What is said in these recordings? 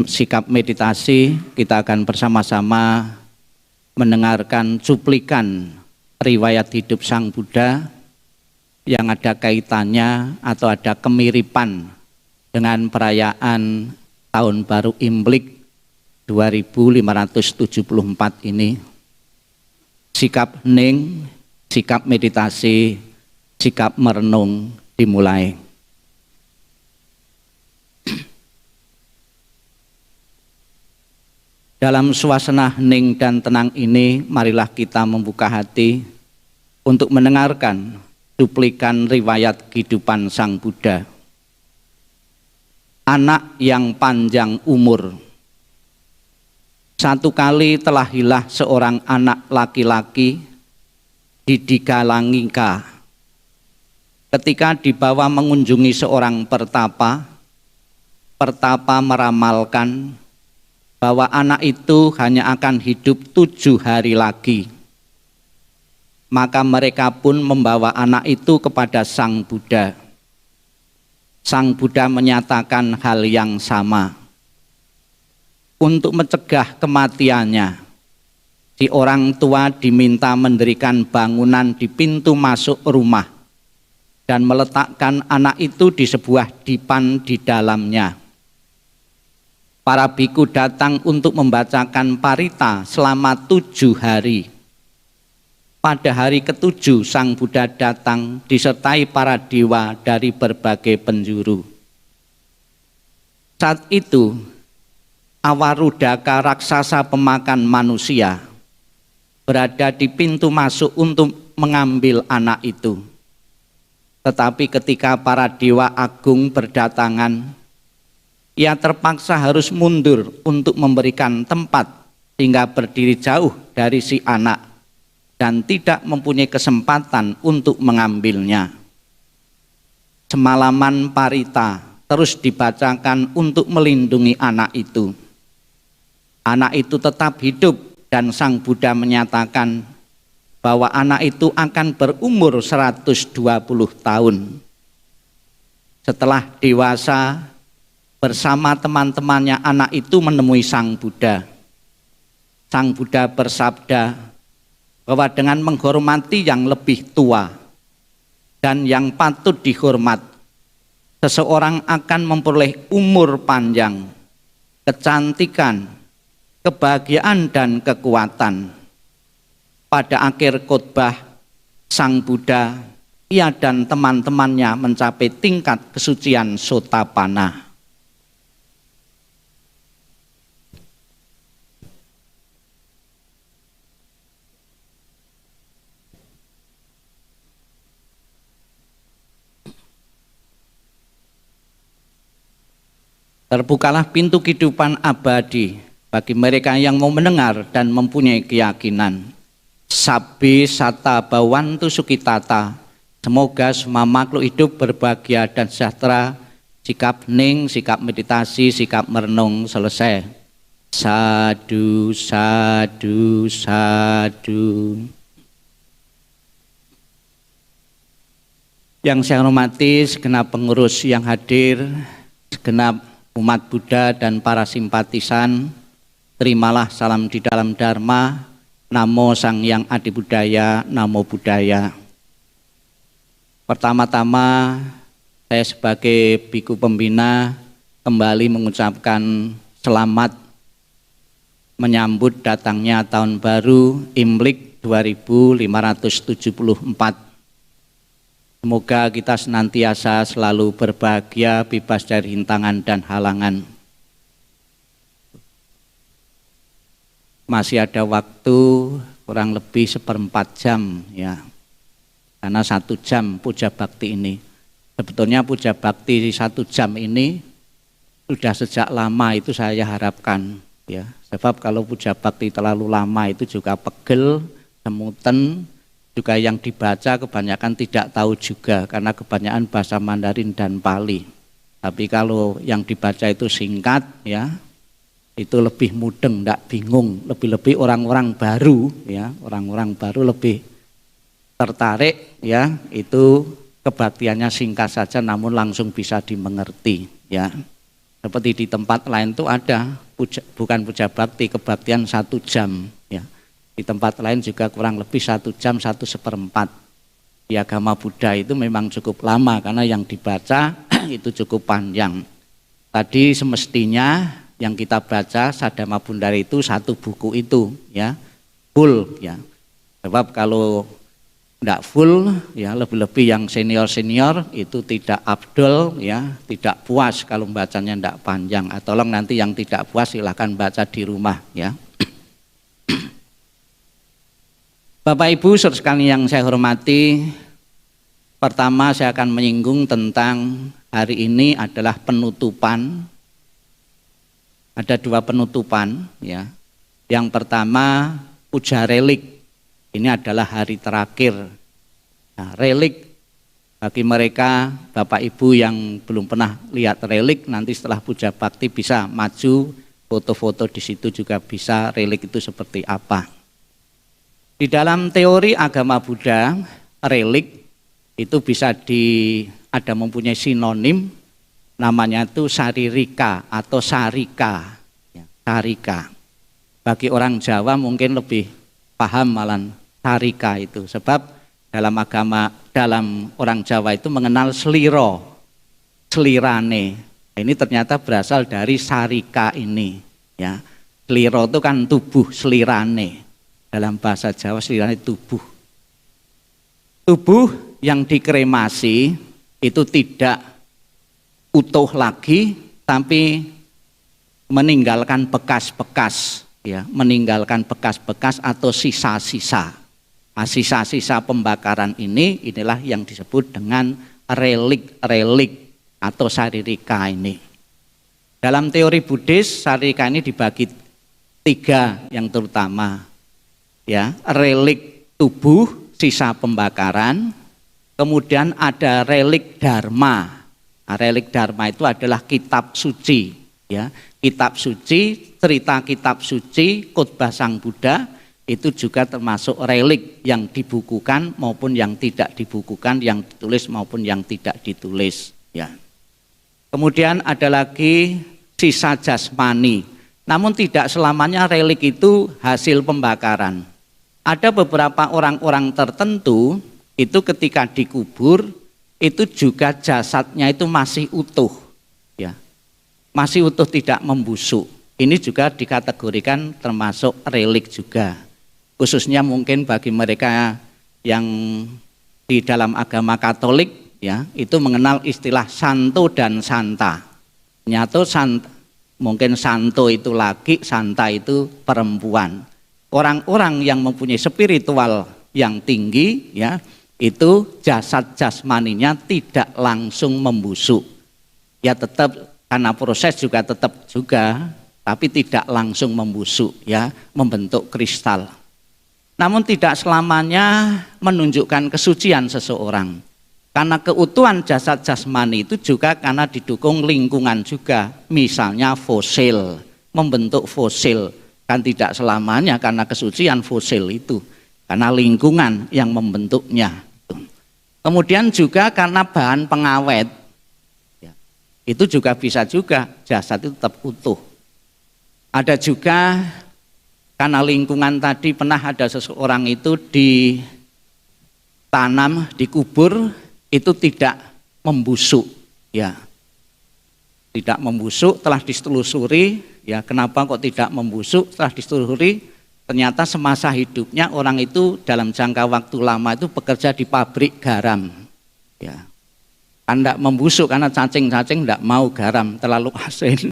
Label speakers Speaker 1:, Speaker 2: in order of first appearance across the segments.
Speaker 1: sikap meditasi, kita akan bersama-sama mendengarkan cuplikan riwayat hidup Sang Buddha yang ada kaitannya atau ada kemiripan dengan perayaan Tahun Baru Imlek 2574 ini. Sikap hening, sikap meditasi, sikap merenung dimulai. Dalam suasana hening dan tenang ini, marilah kita membuka hati untuk mendengarkan cuplikan riwayat kehidupan Sang Buddha. Anak yang panjang umur. Satu kali telah hilah seorang anak laki-laki di Digalangika. Ketika dibawa mengunjungi seorang pertapa, pertapa meramalkan bahwa anak itu hanya akan hidup 7 hari lagi. Maka mereka pun membawa anak itu kepada Sang Buddha. Sang Buddha menyatakan hal yang sama. Untuk mencegah kematiannya, si orang tua diminta mendirikan bangunan di pintu masuk rumah dan meletakkan anak itu di sebuah dipan di dalamnya. Para biku datang untuk membacakan parita selama 7 hari. Pada hari ke-7 Sang Buddha datang disertai para dewa dari berbagai penjuru. Saat itu Awarudaka raksasa pemakan manusia berada di pintu masuk untuk mengambil anak itu. Tetapi ketika para dewa agung berdatangan, ia terpaksa harus mundur untuk memberikan tempat hingga berdiri jauh dari si anak dan tidak mempunyai kesempatan untuk mengambilnya. Semalaman parita terus dibacakan untuk melindungi anak itu. Anak itu tetap hidup dan Sang Buddha menyatakan bahwa anak itu akan berumur 120 tahun. Setelah dewasa, bersama teman-temannya anak itu menemui Sang Buddha. Sang Buddha bersabda bahwa dengan menghormati yang lebih tua dan yang patut dihormat, seseorang akan memperoleh umur panjang, kecantikan, kebahagiaan dan kekuatan. Pada akhir khotbah Sang Buddha, ia dan teman-temannya mencapai tingkat kesucian Sotapanna. Terbukalah pintu kehidupan abadi bagi mereka yang mau mendengar dan mempunyai keyakinan. Sabbi sata bawantu sukitata. Semoga semua makhluk hidup berbahagia dan sejahtera. Sikap hening, sikap meditasi, sikap merenung selesai. Sadu, sadu, sadu. Yang saya hormati segenap pengurus yang hadir, segenap umat Buddha dan para simpatisan, terimalah salam di dalam Dharma. Namo Sang Hyang Adibudaya, Namo Buddhaya. Pertama-tama saya sebagai biku pembina kembali mengucapkan selamat menyambut datangnya Tahun Baru Imlek 2574. Semoga kita senantiasa selalu berbahagia, bebas dari rintangan dan halangan. Masih ada waktu kurang lebih 1/4 jam ya, karena 1 jam puja bakti ini. Sebetulnya puja bakti 1 jam ini sudah sejak lama itu saya harapkan ya. Sebab kalau puja bakti terlalu lama itu juga pegel, semutan. Juga yang dibaca kebanyakan tidak tahu juga karena kebanyakan bahasa Mandarin dan Pali. Tapi kalau yang dibaca itu singkat ya, itu lebih mudeng, tidak bingung. Lebih-lebih orang-orang baru ya, orang-orang baru lebih tertarik ya, itu kebaktiannya singkat saja namun langsung bisa dimengerti ya. Seperti di tempat lain itu ada bukan puja bakti, kebaktian 1 jam. Ya. Di tempat lain juga kurang lebih 1 jam 1/4. Di agama Buddha itu memang cukup lama karena yang dibaca itu cukup panjang. Tadi semestinya yang kita baca Sadama Bundari itu 1 buku itu, ya, full, ya. Sebab kalau tidak full, ya, lebih-lebih yang senior itu tidak afdol, ya, tidak puas kalau bacanya tidak panjang. Tolong nanti yang tidak puas silakan baca di rumah, ya. Bapak Ibu sekalian yang saya hormati, pertama saya akan menyinggung tentang hari ini adalah penutupan. Ada 2 penutupan, ya. Yang pertama puja relik. Ini adalah hari terakhir. Nah, relik bagi mereka Bapak Ibu yang belum pernah lihat relik, nanti setelah puja bakti bisa maju foto-foto di situ juga bisa relik itu seperti apa. Di dalam teori agama Buddha, relik itu bisa ada mempunyai sinonim, namanya itu saririka atau sarika. Ya, sarika. Bagi orang Jawa mungkin lebih paham malah sarika itu, sebab dalam orang Jawa itu mengenal sliro, slirane. Ini ternyata berasal dari sarika ini, ya. Sliro itu kan tubuh, slirane. Dalam bahasa Jawa slirane tubuh. Tubuh yang dikremasi itu tidak utuh lagi, tapi meninggalkan bekas-bekas, ya, meninggalkan bekas-bekas atau sisa-sisa. Nah, sisa-sisa pembakaran inilah yang disebut dengan relik-relik atau saririka ini. Dalam teori Buddhis, saririka ini dibagi 3 yang terutama, ya, relik tubuh, sisa pembakaran, kemudian ada relik dharma. Nah, relik dharma itu adalah kitab suci, ya. Kitab suci, cerita kitab suci, khotbah Sang Buddha itu juga termasuk relik yang dibukukan maupun yang tidak dibukukan, yang ditulis maupun yang tidak ditulis, ya. Kemudian ada lagi sisa jasmani. Namun tidak selamanya relik itu hasil pembakaran. Ada beberapa orang-orang tertentu itu ketika dikubur itu juga jasadnya itu masih utuh, ya. Masih utuh, tidak membusuk. Ini juga dikategorikan termasuk relik juga. Khususnya mungkin bagi mereka yang di dalam agama Katolik, ya, itu mengenal istilah santo dan santa. Nyata mungkin santo itu laki, santa itu perempuan. Orang-orang yang mempunyai spiritual yang tinggi, ya, itu jasad jasmaninya tidak langsung membusuk. Ya tetap karena proses juga tetap juga, tapi tidak langsung membusuk, ya, membentuk kristal. Namun tidak selamanya menunjukkan kesucian seseorang. Karena keutuhan jasad jasmani itu juga karena didukung lingkungan juga. Misalnya fosil, membentuk fosil. Kan tidak selamanya karena kesucian fosil itu. Karena lingkungan yang membentuknya. Kemudian juga karena bahan pengawet. Itu juga bisa juga jasad itu tetap utuh. Ada juga karena lingkungan tadi pernah ada seseorang itu ditanam, dikubur, itu tidak membusuk, ya. Tidak membusuk, telah ditelusuri, ya, kenapa kok tidak membusuk? Setelah ditelusuri, ternyata semasa hidupnya orang itu dalam jangka waktu lama itu bekerja di pabrik garam, ya. Kan tidak membusuk karena cacing-cacing tidak mau garam, terlalu asin,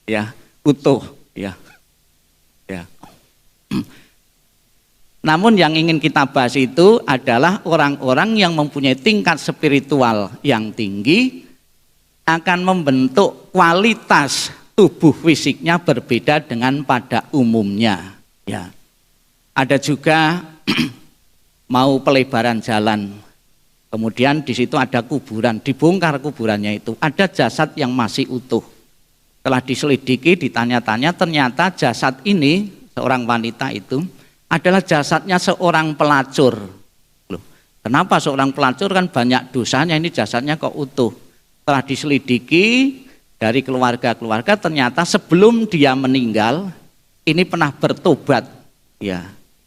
Speaker 1: ya, utuh, ya. Ya. Namun yang ingin kita bahas itu adalah orang-orang yang mempunyai tingkat spiritual yang tinggi akan membentuk kualitas tubuh fisiknya berbeda dengan pada umumnya, ya. Ada juga mau pelebaran jalan, kemudian di situ ada kuburan, dibongkar kuburannya itu, ada jasad yang masih utuh. Setelah diselidiki, ditanya-tanya, ternyata jasad ini seorang wanita itu adalah jasadnya seorang pelacur. Loh, kenapa seorang pelacur kan banyak dosanya, ini jasadnya kok utuh. Setelah diselidiki dari keluarga-keluarga ternyata sebelum dia meninggal ini pernah bertobat, ya,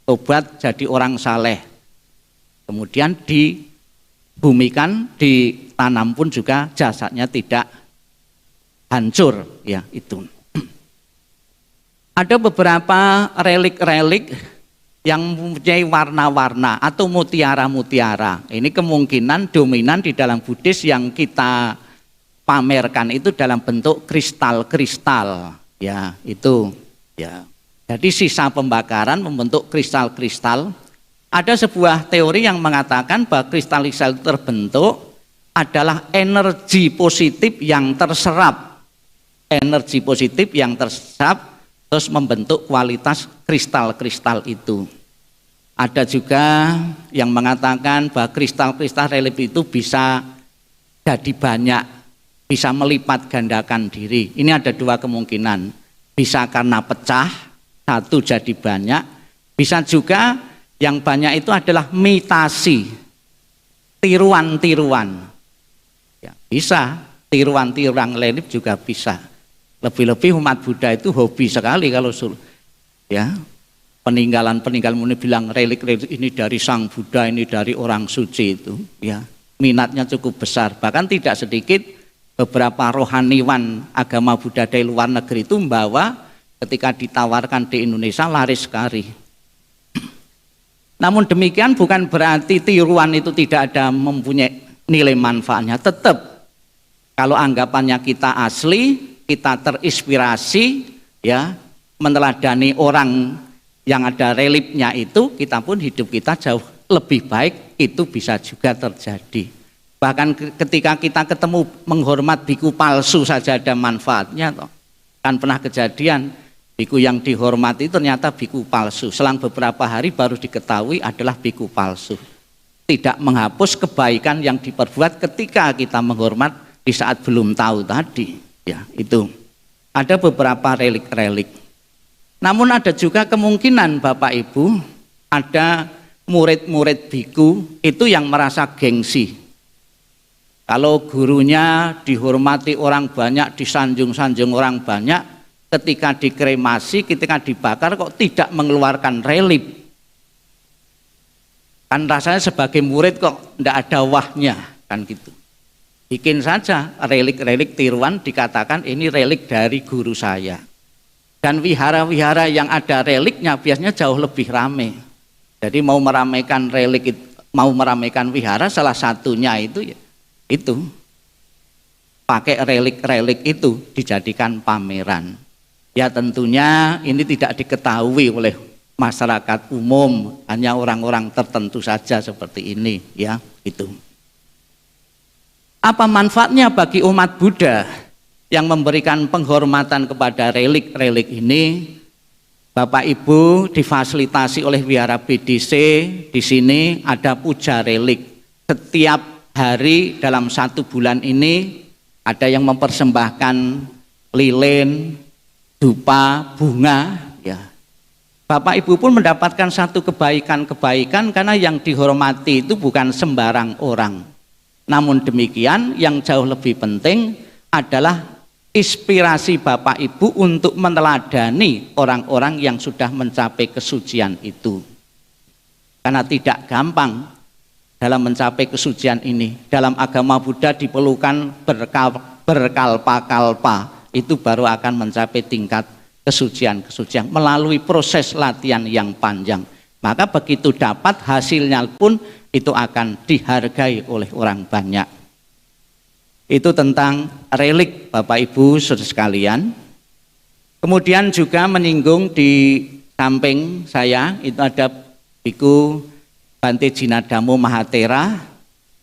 Speaker 1: tobat jadi orang saleh. Kemudian dibumikan, ditanam pun juga jasadnya tidak hancur, ya itu. Ada beberapa relik-relik yang mempunyai warna-warna atau mutiara-mutiara. Ini kemungkinan dominan di dalam Buddhis yang kita pamerkan itu dalam bentuk kristal-kristal, ya itu, ya. Jadi sisa pembakaran membentuk kristal-kristal. Ada sebuah teori yang mengatakan bahwa kristal-kristal terbentuk adalah energi positif yang terserap, energi positif yang terserap terus membentuk kualitas kristal-kristal itu. Ada juga yang mengatakan bahwa kristal-kristal relief itu bisa jadi banyak, bisa melipat gandakan diri. Ini ada dua kemungkinan, bisa karena pecah, satu jadi banyak, bisa juga yang banyak itu adalah imitasi, tiruan-tiruan. Ya, bisa, tiruan-tiruan relief juga bisa. Lebih-lebih umat Buddha itu hobi sekali kalau ya peninggalan-peninggalan ini bilang relik-relik ini dari Sang Buddha, ini dari orang suci itu, ya minatnya cukup besar. Bahkan tidak sedikit beberapa rohaniwan agama Buddha dari luar negeri itu membawa ketika ditawarkan di Indonesia laris sekali. Namun demikian bukan berarti tiruan itu tidak ada mempunyai nilai manfaatnya. Tetap kalau anggapannya kita asli, kita terinspirasi, ya meneladani orang yang ada reliefnya itu, kita pun hidup kita jauh lebih baik, itu bisa juga terjadi. Bahkan ketika kita ketemu menghormat biku palsu saja ada manfaatnya toh. Kan pernah kejadian biku yang dihormati ternyata biku palsu, selang beberapa hari baru diketahui adalah biku palsu. Tidak menghapus kebaikan yang diperbuat ketika kita menghormat di saat belum tahu tadi. Ya, itu. Ada beberapa relik-relik. Namun ada juga kemungkinan Bapak Ibu, ada murid-murid biku itu yang merasa gengsi. Kalau gurunya dihormati orang banyak, disanjung-sanjung orang banyak, ketika dikremasi, ketika dibakar kok tidak mengeluarkan relik. Kan rasanya sebagai murid kok tidak ada wahnya, kan gitu. Bikin saja relik-relik tiruan, dikatakan ini relik dari guru saya. Dan wihara-wihara yang ada reliknya biasanya jauh lebih ramai. Jadi mau meramaikan relik, mau meramaikan wihara, salah satunya itu ya, itu pakai relik-relik itu dijadikan pameran. Ya tentunya ini tidak diketahui oleh masyarakat umum, hanya orang-orang tertentu saja seperti ini, ya itu. Apa manfaatnya bagi umat Buddha yang memberikan penghormatan kepada relik-relik ini? Bapak Ibu difasilitasi oleh Wihara BDC, di sini ada puja relik. Setiap hari dalam 1 bulan ini ada yang mempersembahkan lilin, dupa, bunga, ya. Bapak Ibu pun mendapatkan satu kebaikan-kebaikan karena yang dihormati itu bukan sembarang orang. Namun demikian yang jauh lebih penting adalah inspirasi Bapak Ibu untuk meneladani orang-orang yang sudah mencapai kesucian itu. Karena tidak gampang dalam mencapai kesucian ini. Dalam agama Buddha diperlukan berkalpa-kalpa, itu baru akan mencapai tingkat kesucian-kesucian melalui proses latihan yang panjang. Maka begitu dapat hasilnya pun itu akan dihargai oleh orang banyak. Itu tentang relik Bapak Ibu saudara sekalian. Kemudian juga menyinggung di samping saya itu ada Biku Bante Jinadamo Mahatera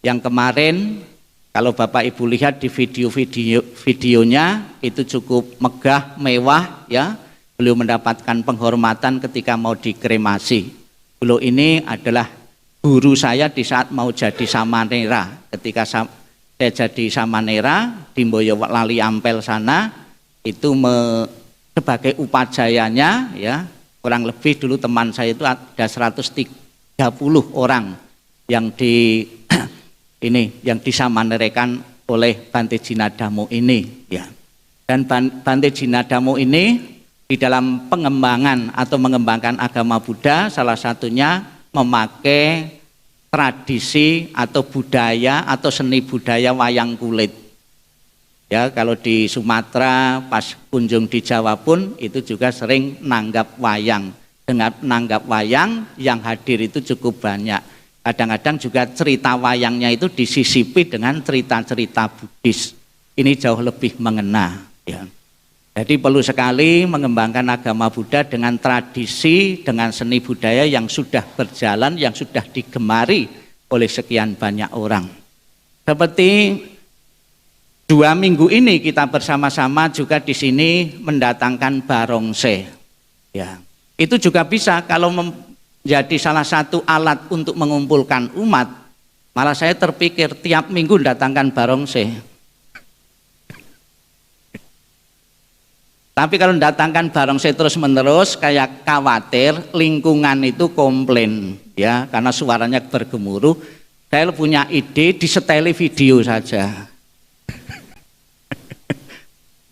Speaker 1: yang kemarin kalau Bapak Ibu lihat di videonya itu cukup megah, mewah, ya. Beliau mendapatkan penghormatan ketika mau dikremasi. Beliau ini adalah guru saya di saat mau jadi samanera. Ketika saya jadi samanera di Boyolali Ampel sana, itu sebagai upajayanya, ya, kurang lebih dulu teman saya itu ada 130 orang yang yang disamanerakan oleh Bante Jinadamo ini, ya. Dan Bante Jinadamu ini di dalam pengembangan atau mengembangkan agama Buddha salah satunya memakai tradisi atau budaya atau seni budaya wayang kulit. Ya, kalau di Sumatera pas kunjung di Jawa pun itu juga sering nanggap wayang. Dengan nanggap wayang yang hadir itu cukup banyak. Kadang-kadang juga cerita wayangnya itu disisipi dengan cerita-cerita Buddhis. Ini jauh lebih mengena. Ya. Jadi perlu sekali mengembangkan agama Buddha dengan tradisi, dengan seni budaya yang sudah berjalan, yang sudah digemari oleh sekian banyak orang. Seperti 2 minggu ini kita bersama-sama juga di sini mendatangkan barongsai. Ya, itu juga bisa kalau menjadi salah satu alat untuk mengumpulkan umat. Malah saya terpikir tiap minggu mendatangkan barongsai. Tapi kalau mendatangkan barongsai terus-menerus kayak khawatir lingkungan itu komplain ya karena suaranya bergemuruh. Saya punya ide diseteli video saja.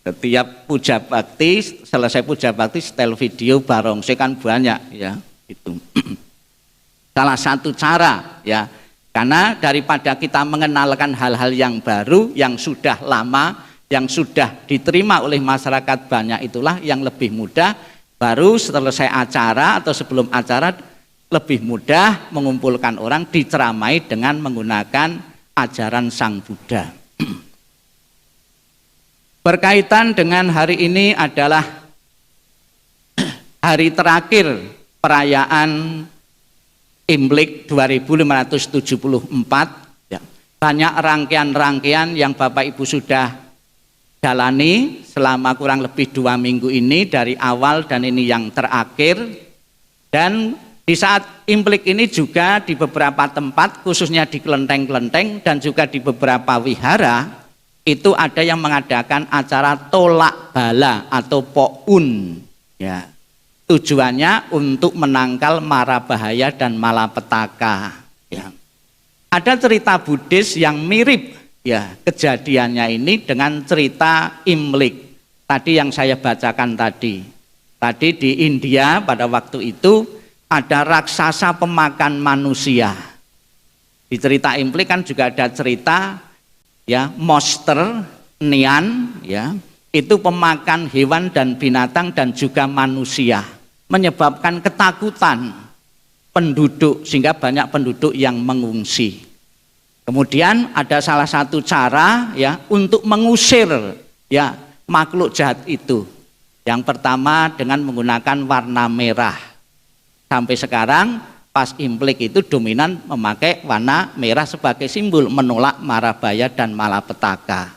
Speaker 1: Setiap puja bakti, selesai puja bakti setel video barongsai kan banyak ya itu. Salah satu cara ya. Karena daripada kita mengenalkan hal-hal yang baru yang sudah lama yang sudah diterima oleh masyarakat banyak itulah yang lebih mudah baru selesai acara atau sebelum acara lebih mudah mengumpulkan orang diceramai dengan menggunakan ajaran Sang Buddha. Berkaitan dengan hari ini adalah hari terakhir perayaan Imlek 2574 ya. Banyak rangkaian-rangkaian yang Bapak Ibu sudah jalani selama kurang lebih 2 minggu ini dari awal dan ini yang terakhir. Dan di saat Imlek ini juga di beberapa tempat khususnya di kelenteng-kelenteng dan juga di beberapa wihara itu ada yang mengadakan acara tolak bala atau poun ya. Tujuannya untuk menangkal mara bahaya dan malapetaka ya. Ada cerita Buddhis yang mirip ya kejadiannya ini dengan cerita Imlek tadi yang saya bacakan tadi. Tadi di India pada waktu itu ada raksasa pemakan manusia. Di cerita Imlek kan juga ada cerita ya monster Nian ya itu pemakan hewan dan binatang dan juga manusia menyebabkan ketakutan penduduk sehingga banyak penduduk yang mengungsi. Kemudian ada salah satu cara ya untuk mengusir ya makhluk jahat itu. Yang pertama dengan menggunakan warna merah. Sampai sekarang pas Imlek itu dominan memakai warna merah sebagai simbol menolak mara bahaya dan malapetaka.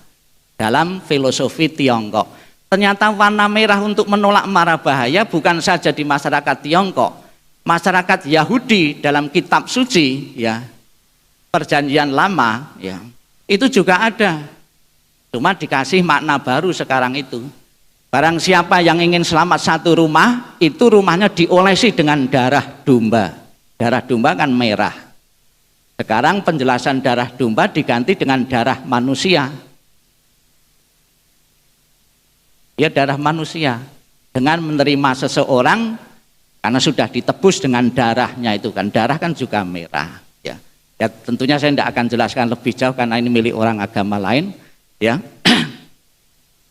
Speaker 1: Dalam filosofi Tiongkok. Ternyata warna merah untuk menolak mara bahaya bukan saja di masyarakat Tiongkok. Masyarakat Yahudi dalam kitab suci ya Perjanjian Lama ya itu juga ada, cuma dikasih makna baru sekarang itu. Barang siapa yang ingin selamat satu rumah itu rumahnya diolesi dengan darah domba. Darah domba kan merah. Sekarang penjelasan darah domba diganti dengan darah manusia. Ya darah manusia dengan menerima seseorang karena sudah ditebus dengan darahnya itu kan darah kan juga merah. Ya tentunya saya tidak akan jelaskan lebih jauh karena ini milik orang agama lain ya.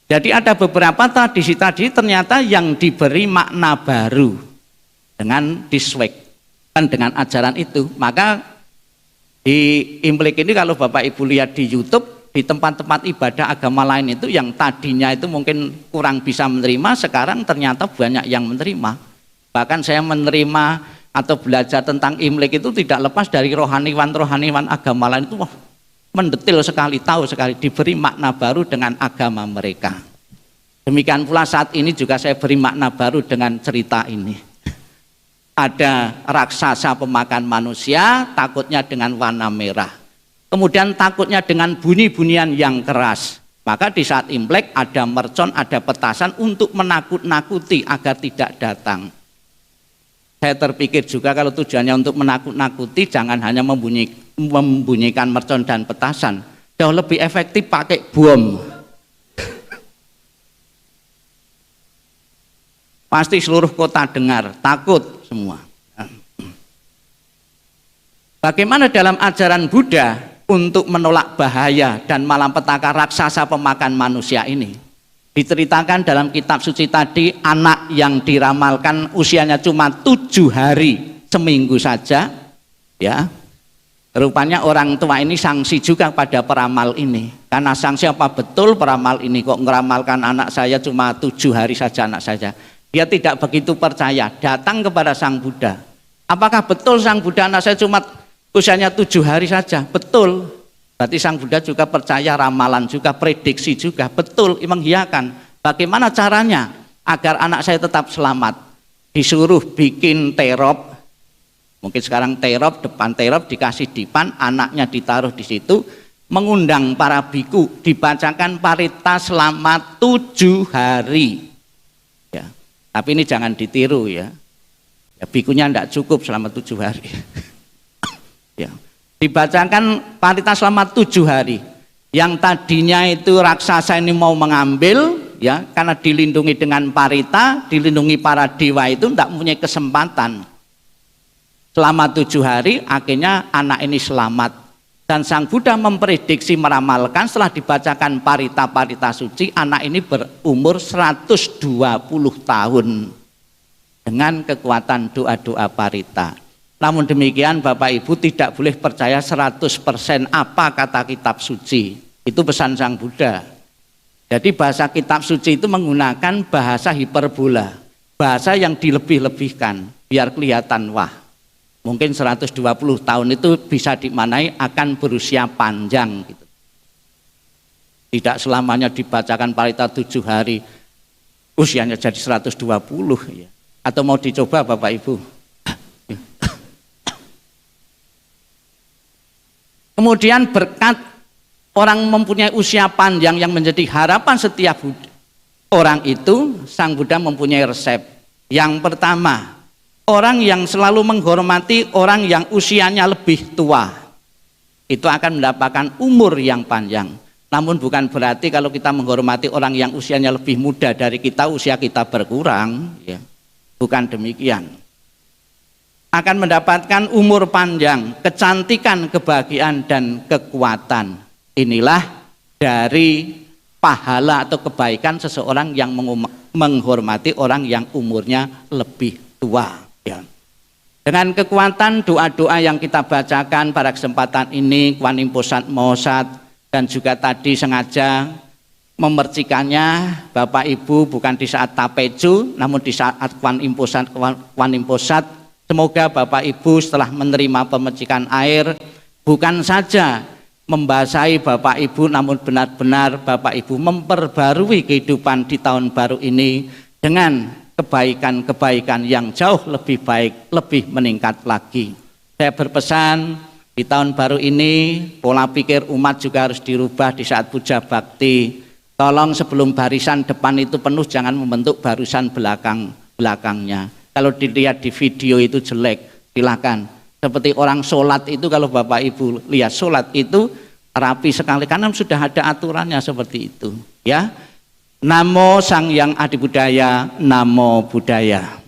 Speaker 1: Jadi ada beberapa tradisi tadi ternyata yang diberi makna baru dengan disesuaikan dengan ajaran itu. Maka di Imlek ini kalau Bapak Ibu lihat di YouTube di tempat-tempat ibadah agama lain itu yang tadinya itu mungkin kurang bisa menerima sekarang ternyata banyak yang menerima. Bahkan saya menerima atau belajar tentang Imlek itu tidak lepas dari rohaniwan agama lain itu mendetil sekali, tahu sekali, diberi makna baru dengan agama mereka. Demikian pula saat ini juga saya beri makna baru dengan cerita ini. Ada raksasa pemakan manusia, takutnya dengan warna merah. Kemudian takutnya dengan bunyi-bunyian yang keras. Maka di saat Imlek ada mercon, ada petasan untuk menakut-nakuti agar tidak datang. Saya terpikir juga kalau tujuannya untuk menakut-nakuti jangan hanya membunyikan mercon dan petasan. Jauh lebih efektif pakai bom. Pasti seluruh kota dengar, takut semua. Bagaimana dalam ajaran Buddha untuk menolak bahaya dan malapetaka raksasa pemakan manusia ini? Diceritakan dalam kitab suci tadi, anak yang diramalkan usianya cuma 7 hari, seminggu saja, ya. Rupanya orang tua ini sanksi juga pada peramal ini. Karena sanksi apa betul peramal ini kok ngeramalkan anak saya cuma 7 hari saja anak saja. Dia tidak begitu percaya, datang kepada Sang Buddha. Apakah betul Sang Buddha anak saya cuma usianya 7 hari saja? Betul. Berarti Sang Buddha juga percaya ramalan juga, prediksi juga. Betul, menghiakan. Bagaimana caranya agar anak saya tetap selamat? Disuruh bikin terop. Mungkin sekarang terop, depan terop dikasih dipan, anaknya ditaruh di situ, mengundang para biku, dibacakan parita selama 7 hari. Ya. Tapi ini jangan ditiru ya. Ya bikunya tidak cukup selama 7 hari. Ya. Dibacakan parita selama 7 hari. Yang tadinya itu raksasa ini mau mengambil, ya, karena dilindungi dengan parita, dilindungi para dewa itu tidak punya kesempatan. Selama 7 hari akhirnya anak ini selamat. Dan Sang Buddha memprediksi meramalkan setelah dibacakan parita-parita suci, anak ini berumur 120 tahun dengan kekuatan doa-doa parita. Namun demikian Bapak Ibu tidak boleh percaya 100% apa kata kitab suci. Itu pesan Sang Buddha. Jadi bahasa kitab suci itu menggunakan bahasa hiperbola, bahasa yang dilebih-lebihkan biar kelihatan wah. Mungkin 120 tahun itu bisa dimaknai akan berusia panjang gitu. Tidak selamanya dibacakan parita 7 hari usianya jadi 120 ya. Atau mau dicoba Bapak Ibu? Kemudian berkat orang mempunyai usia panjang yang menjadi harapan setiap orang itu, Sang Buddha mempunyai resep. Yang pertama, orang yang selalu menghormati orang yang usianya lebih tua itu akan mendapatkan umur yang panjang. Namun bukan berarti kalau kita menghormati orang yang usianya lebih muda dari kita, usia kita berkurang ya. Bukan demikian. Akan mendapatkan umur panjang, kecantikan, kebahagiaan dan kekuatan. Inilah dari pahala atau kebaikan seseorang yang menghormati orang yang umurnya lebih tua. Ya. Dengan kekuatan doa-doa yang kita bacakan pada kesempatan ini, Kuan Im Posat Mohosat, dan juga tadi sengaja memercikannya Bapak Ibu bukan di saat tapeju, namun di saat Kuan Im Posat, semoga Bapak Ibu setelah menerima pemercikan air bukan saja membasahi Bapak Ibu, namun benar-benar Bapak Ibu memperbarui kehidupan di tahun baru ini dengan kebaikan-kebaikan yang jauh lebih baik, lebih meningkat lagi. Saya berpesan di tahun baru ini pola pikir umat juga harus dirubah di saat puja bakti. Tolong sebelum barisan depan itu penuh jangan membentuk barisan belakangnya. Kalau dilihat di video itu jelek, silakan. Seperti orang sholat itu kalau Bapak Ibu lihat sholat itu rapi sekali karena sudah ada aturannya seperti itu. Ya. Namo Sang Hyang Adibudaya, Namo Buddhaya.